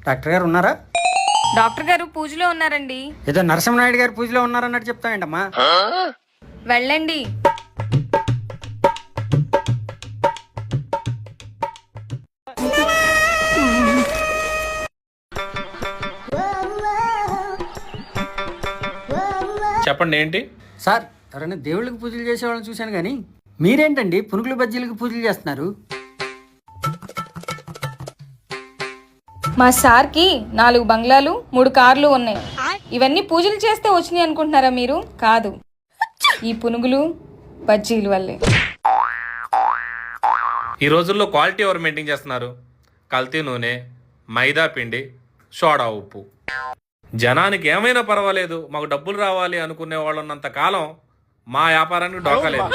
Doctor గారు ఉన్నారా? Doctor గారు పూజలో ఉన్నారండి. ఏదో నరసింహనాయుడు గారు పూజలో ఉన్నారన్నట్టు చెప్తావేంటమ్మా? వెళ్ళండి. చెప్పండి ఏంటి? సార్, ఎవరైనా దేవుళ్ళకి పూజలు చేసేవాళ్ళని చూశాను కానీ మీరేంటండి పునుగులు బజ్జీలకు పూజలు చేస్తున్నారు? మా సార్కి 4 బంగ్లాలు 3 కార్లు ఉన్నాయి. ఇవన్నీ పూజలు చేస్తే వచ్చినాయి అనుకుంటున్నారా మీరు? కాదు, ఈ పునుగులు బజ్జీలు వల్లే. ఈ రోజుల్లో క్వాలిటీ ఎవరు మెయింటైన్ చేస్తున్నారు? కల్తీ నూనె, మైదా పిండి, సోడా ఉప్పు. జనానికి ఏమైనా పర్వాలేదు, మాకు డబ్బులు రావాలి అనుకునే వాళ్ళు ఉన్నంత కాలం మా వ్యాపారానికి డోకా లేదు.